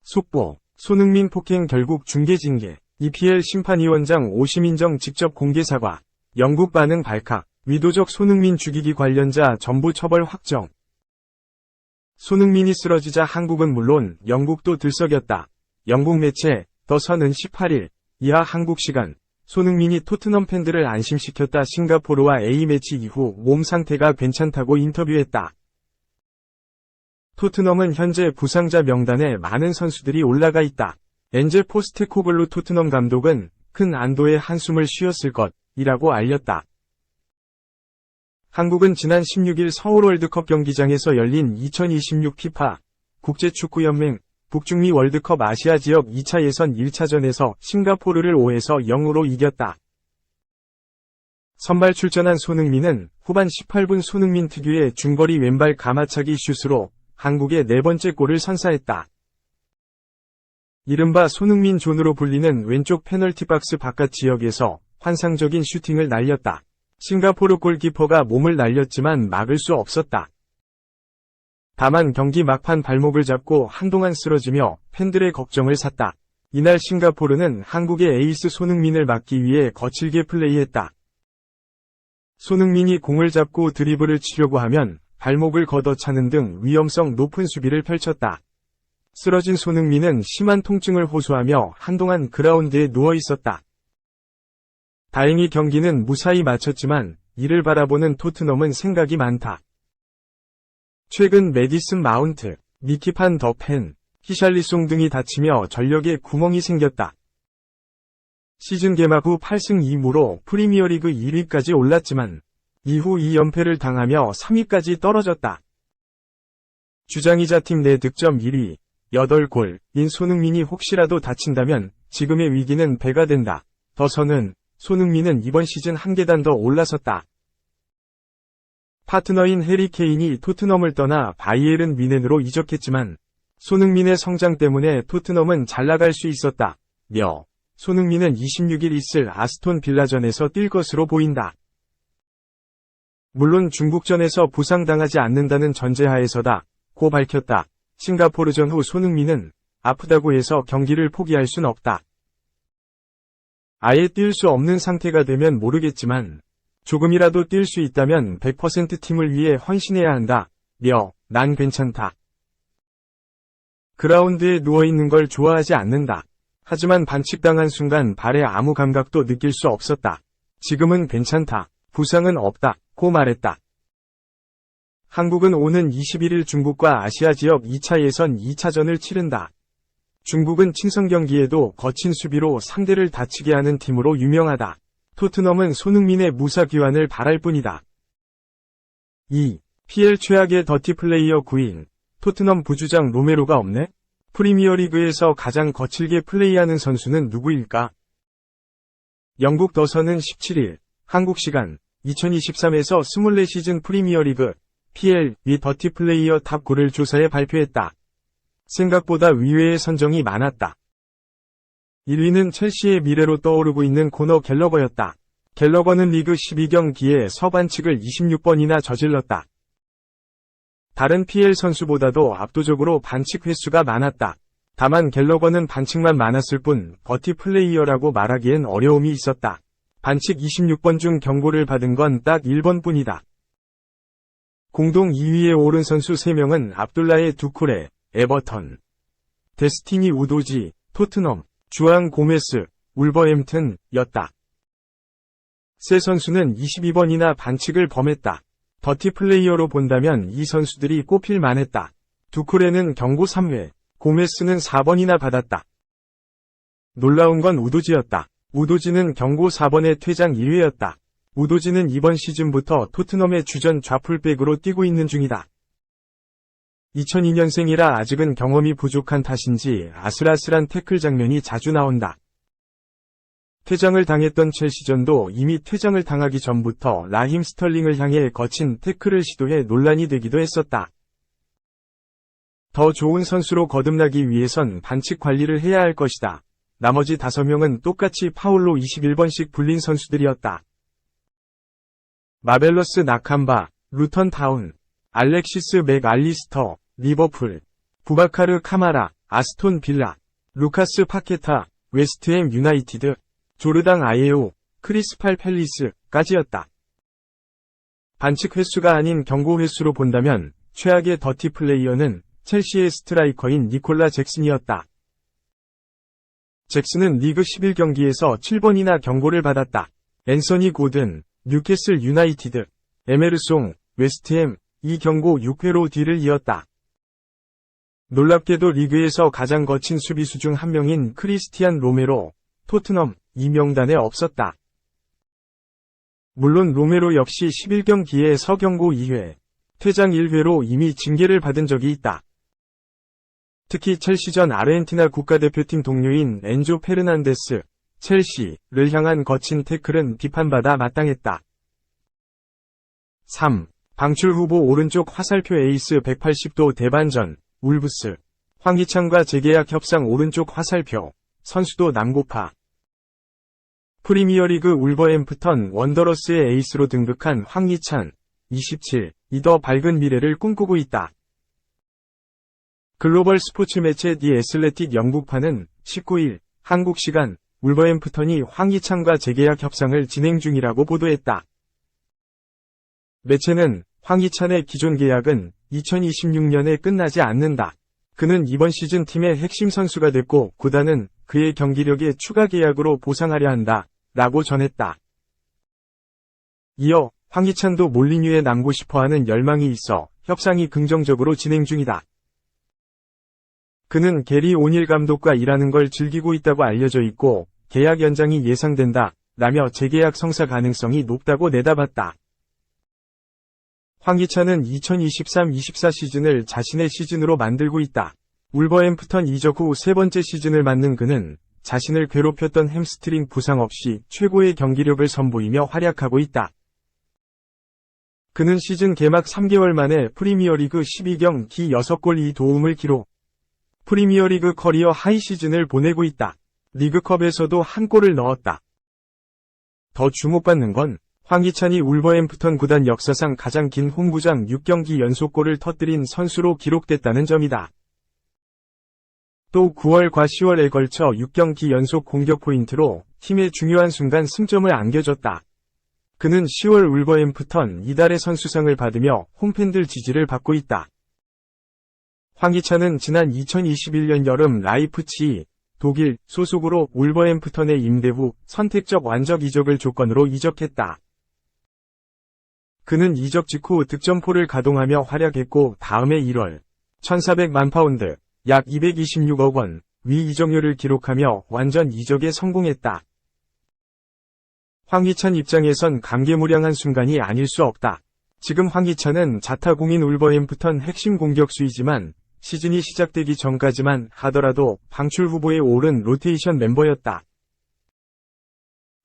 속보, 손흥민 폭행 결국 중계징계, EPL 심판위원장 오심인정 직접 공개 사과, 영국 반응 발칵, 위도적 손흥민 죽이기 관련자 전부 처벌 확정. 손흥민이 쓰러지자 한국은 물론 영국도 들썩였다. 영국 매체 더 선은 18일 이하 한국 시간 손흥민이 토트넘 팬들을 안심시켰다. 싱가포르와 A매치 이후 몸 상태가 괜찮다고 인터뷰했다. 토트넘은 현재 부상자 명단에 많은 선수들이 올라가 있다. 엔제 포스테코글루 토트넘 감독은 큰 안도의 한숨을 쉬었을 것이라고 알렸다. 한국은 지난 16일 서울 월드컵 경기장에서 열린 2026 피파 국제축구연맹 북중미 월드컵 아시아 지역 2차 예선 1차전에서 싱가포르를 5에서 0으로 이겼다. 선발 출전한 손흥민은 후반 18분 손흥민 특유의 중거리 왼발 가마차기 슛으로 한국의 네 번째 골을 선사했다. 이른바 손흥민 존으로 불리는 왼쪽 페널티 박스 바깥 지역에서 환상적인 슈팅을 날렸다. 싱가포르 골키퍼가 몸을 날렸지만 막을 수 없었다. 다만 경기 막판 발목을 잡고 한동안 쓰러지며 팬들의 걱정을 샀다. 이날 싱가포르는 한국의 에이스 손흥민을 막기 위해 거칠게 플레이했다. 손흥민이 공을 잡고 드리블을 치려고 하면 발목을 걷어차는 등 위험성 높은 수비를 펼쳤다. 쓰러진 손흥민은 심한 통증을 호소하며 한동안 그라운드에 누워 있었다. 다행히 경기는 무사히 마쳤지만 이를 바라보는 토트넘은 생각이 많다. 최근 메디슨 마운트, 니키 판 더 펜, 히샬리송 등이 다치며 전력에 구멍이 생겼다. 시즌 개막 후 8승 2무로 프리미어리그 1위까지 올랐지만 이후 2연패를 당하며 3위까지 떨어졌다. 주장이자 팀 내 득점 1위, 8골인 손흥민이 혹시라도 다친다면 지금의 위기는 배가 된다. 더 선은 손흥민은 이번 시즌 한 계단 더 올라섰다. 파트너인 해리 케인이 토트넘을 떠나 바이에른 뮌헨으로 이적했지만 손흥민의 성장 때문에 토트넘은 잘 나갈 수 있었다. 손흥민은 26일 있을 아스톤 빌라전에서 뛸 것으로 보인다. 물론 중국전에서 부상당하지 않는다는 전제하에서다. 고 밝혔다. 싱가포르전 후 손흥민은 아프다고 해서 경기를 포기할 순 없다. 아예 뛸 수 없는 상태가 되면 모르겠지만 조금이라도 뛸 수 있다면 100% 팀을 위해 헌신해야 한다. 난 괜찮다. 그라운드에 누워있는 걸 좋아하지 않는다. 하지만 반칙당한 순간 발에 아무 감각도 느낄 수 없었다. 지금은 괜찮다. 부상은 없다. 고 말했다. 한국은 오는 21일 중국과 아시아 지역 2차 예선 2차전을 치른다. 중국은 친선 경기에도 거친 수비로 상대를 다치게 하는 팀으로 유명하다. 토트넘은 손흥민의 무사 귀환을 바랄 뿐이다. 2. PL 최악의 더티 플레이어 9인. 토트넘 부주장 로메로가 없네? 프리미어리그에서 가장 거칠게 플레이하는 선수는 누구일까? 영국 더 선은 17일, 한국 시간 2023에서 24시즌 프리미어리그 PL이 더티 플레이어 탑 9를 조사해 발표했다. 생각보다 의외의 선정이 많았다. 1위는 첼시의 미래로 떠오르고 있는 코너 갤러거였다. 갤러거는 리그 12경기에 서반칙을 26번이나 저질렀다. 다른 PL 선수보다도 압도적으로 반칙 횟수가 많았다. 다만 갤러거는 반칙만 많았을 뿐 더티 플레이어라고 말하기엔 어려움이 있었다. 반칙 26번 중 경고를 받은 건 딱 1번뿐이다. 공동 2위에 오른 선수 3명은 압둘라의 두쿠레, 에버턴, 데스티니 우도지, 토트넘, 주앙 고메스, 울버햄튼였다. 세 선수는 22번이나 반칙을 범했다. 더티 플레이어로 본다면 이 선수들이 꼽힐 만했다. 두쿠레는 경고 3회, 고메스는 4번이나 받았다. 놀라운 건 우도지였다. 우도지는 경고 4번에 퇴장 1회였다. 우도지는 이번 시즌부터 토트넘의 주전 좌풀백으로 뛰고 있는 중이다. 2002년생이라 아직은 경험이 부족한 탓인지 아슬아슬한 태클 장면이 자주 나온다. 퇴장을 당했던 첼시전도 이미 퇴장을 당하기 전부터 라힘 스털링을 향해 거친 태클을 시도해 논란이 되기도 했었다. 더 좋은 선수로 거듭나기 위해선 반칙 관리를 해야 할 것이다. 나머지 5명은 똑같이 파울로 21번씩 불린 선수들이었다. 마벨러스 나캄바, 루턴 타운, 알렉시스 맥알리스터, 리버풀, 부바카르 카마라, 아스톤 빌라, 루카스 파케타, 웨스트햄 유나이티드, 조르당 아예오, 크리스팔 팰리스까지였다. 반칙 횟수가 아닌 경고 횟수로 본다면 최악의 더티 플레이어는 첼시의 스트라이커인 니콜라 잭슨이었다. 잭슨은 리그 11경기에서 7번이나 경고를 받았다. 앤서니 고든, 뉴캐슬 유나이티드, 에메르송, 웨스트햄, 이 경고 6회로 뒤를 이었다. 놀랍게도 리그에서 가장 거친 수비수 중 한 명인 크리스티안 로메로, 토트넘, 이 명단에 없었다. 물론 로메로 역시 11경기에 서경고 2회, 퇴장 1회로 이미 징계를 받은 적이 있다. 특히 첼시전 아르헨티나 국가대표팀 동료인 엔조 페르난데스, 첼시를 향한 거친 태클은 비판받아 마땅했다. 3. 방출 후보 오른쪽 화살표 에이스 180도 대반전, 울브스, 황희찬과 재계약 협상 오른쪽 화살표, 선수도 남고파. 프리미어리그 울버햄프턴 원더러스의 에이스로 등극한 황희찬, 27, 이 더 밝은 미래를 꿈꾸고 있다. 글로벌 스포츠 매체 디 애슬레틱 영국판은 19일 한국 시간 울버햄프턴이 황희찬과 재계약 협상을 진행 중이라고 보도했다. 매체는 황희찬의 기존 계약은 2026년에 끝나지 않는다. 그는 이번 시즌 팀의 핵심 선수가 됐고 구단은 그의 경기력에 추가 계약으로 보상하려 한다. 라고 전했다. 이어 황희찬도 몰리뉴에 남고 싶어하는 열망이 있어 협상이 긍정적으로 진행 중이다. 그는 게리 오닐 감독과 일하는 걸 즐기고 있다고 알려져 있고 계약 연장이 예상된다 라며 재계약 성사 가능성이 높다고 내다봤다. 황희찬은 2023-24 시즌을 자신의 시즌으로 만들고 있다. 울버햄프턴 이적 후 세 번째 시즌을 맞는 그는 자신을 괴롭혔던 햄스트링 부상 없이 최고의 경기력을 선보이며 활약하고 있다. 그는 시즌 개막 3개월 만에 프리미어리그 12경기 6골 2도움을 기록. 프리미어리그 커리어 하이 시즌을 보내고 있다. 리그컵에서도 한 골을 넣었다. 더 주목받는 건 황희찬이 울버햄프턴 구단 역사상 가장 긴 홈구장 6경기 연속골을 터뜨린 선수로 기록됐다는 점이다. 또 9월과 10월에 걸쳐 6경기 연속 공격 포인트로 팀의 중요한 순간 승점을 안겨줬다. 그는 10월 울버햄프턴 이달의 선수상을 받으며 홈팬들 지지를 받고 있다. 황희찬은 지난 2021년 여름 라이프치히, 독일 소속으로 울버햄프턴에 임대 후 선택적 완적 이적을 조건으로 이적했다. 그는 이적 직후 득점포를 가동하며 활약했고 다음해 1월 1,400만 파운드, 약 226억 원, 위 이적료를 기록하며 완전 이적에 성공했다. 황희찬 입장에선 감개무량한 순간이 아닐 수 없다. 지금 황희찬은 자타공인 울버햄프턴 핵심 공격수이지만 시즌이 시작되기 전까지만 하더라도 방출 후보에 오른 로테이션 멤버였다.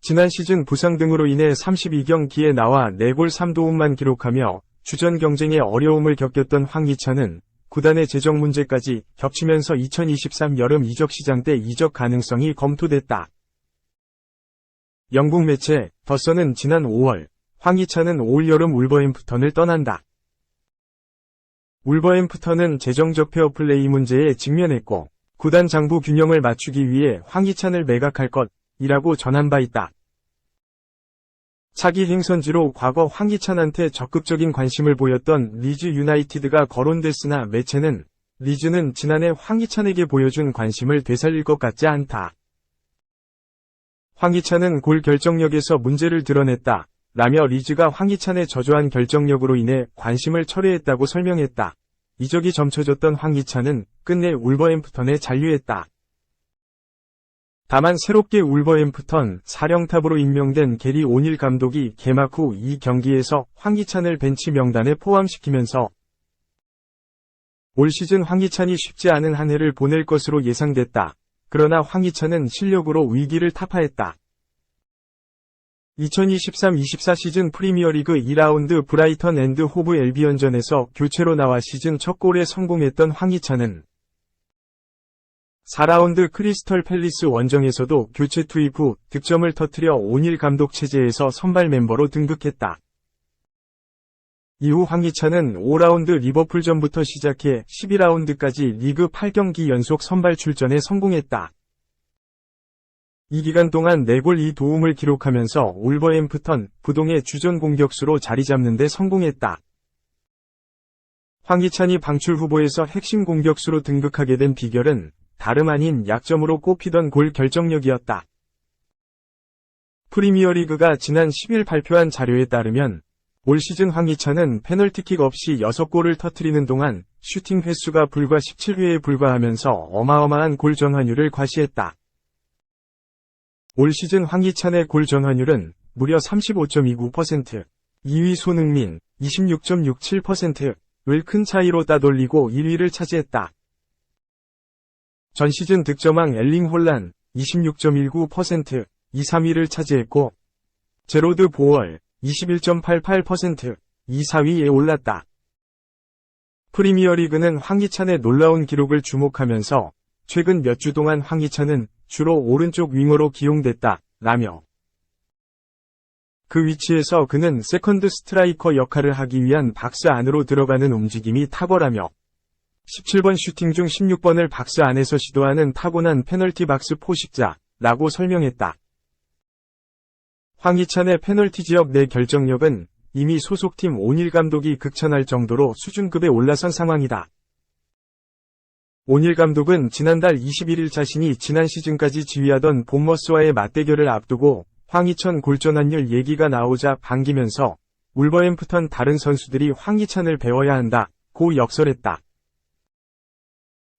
지난 시즌 부상 등으로 인해 32경기에 나와 4골 3도움만 기록하며 주전 경쟁에 어려움을 겪었던 황희찬은 구단의 재정 문제까지 겹치면서 2023 여름 이적 시장 때 이적 가능성이 검토됐다. 영국 매체 더선은 지난 5월 황희찬은 올 여름 울버햄프턴을 떠난다. 울버햄프턴은 재정적 페어플레이 문제에 직면했고 구단 장부 균형을 맞추기 위해 황희찬을 매각할 것이라고 전한 바 있다. 차기 행선지로 과거 황희찬한테 적극적인 관심을 보였던 리즈 유나이티드가 거론됐으나 매체는 리즈는 지난해 황희찬에게 보여준 관심을 되살릴 것 같지 않다. 황희찬은 골 결정력에서 문제를 드러냈다. 라며 리즈가 황희찬의 저조한 결정력으로 인해 관심을 철회했다고 설명했다. 이적이 점쳐졌던 황희찬은 끝내 울버햄프턴에 잔류했다. 다만 새롭게 울버햄프턴 사령탑으로 임명된 게리 오닐 감독이 개막 후 이 경기에서 황희찬을 벤치 명단에 포함시키면서 올 시즌 황희찬이 쉽지 않은 한 해를 보낼 것으로 예상됐다. 그러나 황희찬은 실력으로 위기를 타파했다. 2023-24 시즌 프리미어리그 2라운드 브라이턴 앤드 호브 엘비언전에서 교체로 나와 시즌 첫 골에 성공했던 황희찬은 4라운드 크리스털 팰리스 원정에서도 교체 투입 후 득점을 터뜨려 오닐 감독 체제에서 선발 멤버로 등극했다. 이후 황희찬은 5라운드 리버풀전부터 시작해 12라운드까지 리그 8경기 연속 선발 출전에 성공했다. 이 기간 동안 4골 2도움을 기록하면서 울버햄프턴 부동의 주전 공격수로 자리 잡는 데 성공했다. 황희찬이 방출 후보에서 핵심 공격수로 등극하게 된 비결은 다름 아닌 약점으로 꼽히던 골 결정력이었다. 프리미어리그가 지난 10일 발표한 자료에 따르면 올 시즌 황희찬은 페널티킥 없이 6골을 터뜨리는 동안 슈팅 횟수가 불과 17회에 불과하면서 어마어마한 골 전환율을 과시했다. 올 시즌 황희찬의 골 전환율은 무려 35.29%, 2위 손흥민 26.67%를 큰 차이로 따돌리고 1위를 차지했다. 전 시즌 득점왕 엘링 홀란 26.19%, 2, 3위를 차지했고 제로드 보얼 21.88%, 2, 4위에 올랐다. 프리미어리그는 황희찬의 놀라운 기록을 주목하면서 최근 몇 주 동안 황희찬은 주로 오른쪽 윙어로 기용됐다 라며 그 위치에서 그는 세컨드 스트라이커 역할을 하기 위한 박스 안으로 들어가는 움직임이 탁월하며 17번 슈팅 중 16번을 박스 안에서 시도하는 타고난 페널티 박스 포식자라고 설명했다. 황희찬의 페널티 지역 내 결정력은 이미 소속팀 오닐 감독이 극찬할 정도로 수준급에 올라선 상황이다. 오닐 감독은 지난달 21일 자신이 지난 시즌까지 지휘하던 본머스와의 맞대결을 앞두고 황희찬 골전환율 얘기가 나오자 반기면서 울버햄프턴 다른 선수들이 황희찬을 배워야 한다고 역설했다.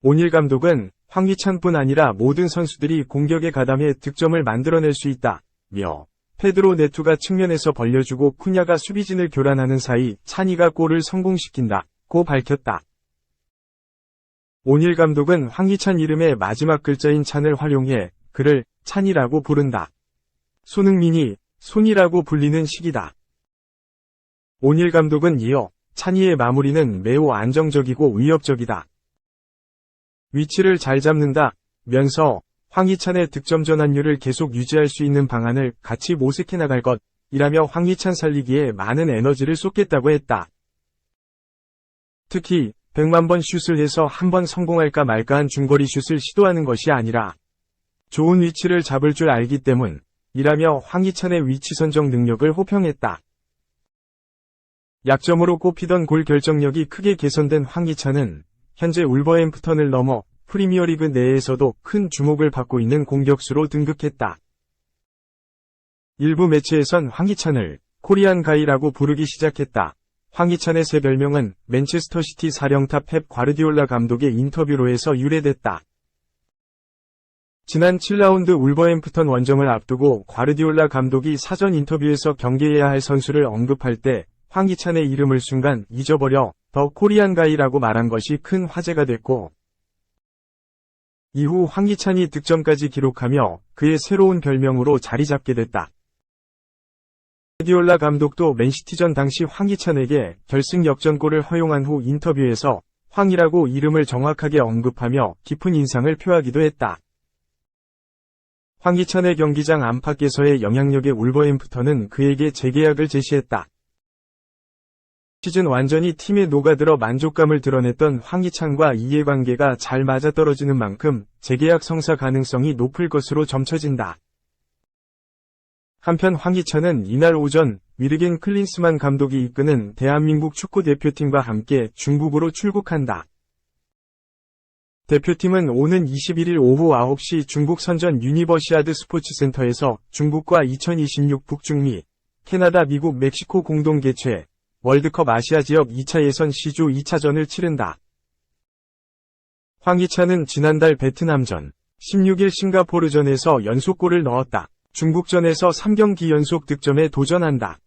오닐 감독은 황희찬뿐 아니라 모든 선수들이 공격에 가담해 득점을 만들어낼 수 있다며 페드로 네투가 측면에서 벌려주고 쿠냐가 수비진을 교란하는 사이 찬이가 골을 성공시킨다고 밝혔다. 오닐 감독은 황희찬 이름의 마지막 글자인 찬을 활용해 그를 찬이라고 부른다. 손흥민이 손이라고 불리는 시기다. 오닐 감독은 이어 찬이의 마무리는 매우 안정적이고 위협적이다. 위치를 잘 잡는다면서 황희찬의 득점 전환율을 계속 유지할 수 있는 방안을 같이 모색해 나갈 것이라며 황희찬 살리기에 많은 에너지를 쏟겠다고 했다. 특히 100만 번 슛을 해서 한 번 성공할까 말까한 중거리 슛을 시도하는 것이 아니라 좋은 위치를 잡을 줄 알기 때문이라며 황희찬의 위치 선정 능력을 호평했다. 약점으로 꼽히던 골 결정력이 크게 개선된 황희찬은 현재 울버햄프턴을 넘어 프리미어리그 내에서도 큰 주목을 받고 있는 공격수로 등극했다. 일부 매체에선 황희찬을 코리안 가이라고 부르기 시작했다. 황희찬의 새 별명은 맨체스터시티 사령탑 펩 과르디올라 감독의 인터뷰로에서 유래됐다. 지난 7라운드 울버햄프턴 원정을 앞두고 과르디올라 감독이 사전 인터뷰에서 경계해야 할 선수를 언급할 때 황희찬의 이름을 순간 잊어버려 더 코리안 가이라고 말한 것이 큰 화제가 됐고 이후 황희찬이 득점까지 기록하며 그의 새로운 별명으로 자리 잡게 됐다. 과르디올라 감독도 맨시티전 당시 황희찬에게 결승 역전골을 허용한 후 인터뷰에서 황이라고 이름을 정확하게 언급하며 깊은 인상을 표하기도 했다. 황희찬의 경기장 안팎에서의 영향력에 울버햄프턴은 그에게 재계약을 제시했다. 시즌 완전히 팀에 녹아들어 만족감을 드러냈던 황희찬과 이해관계가 잘 맞아떨어지는 만큼 재계약 성사 가능성이 높을 것으로 점쳐진다. 한편 황희찬은 이날 오전 위르겐 클린스만 감독이 이끄는 대한민국 축구대표팀과 함께 중국으로 출국한다. 대표팀은 오는 21일 오후 9시 중국 선전 유니버시아드 스포츠센터에서 중국과 2026 북중미, 캐나다, 미국, 멕시코 공동 개최 월드컵 아시아 지역 2차 예선 C조 2차전을 치른다. 황희찬은 지난달 베트남전, 16일 싱가포르전에서 연속골을 넣었다. 중국전에서 3경기 연속 득점에 도전한다.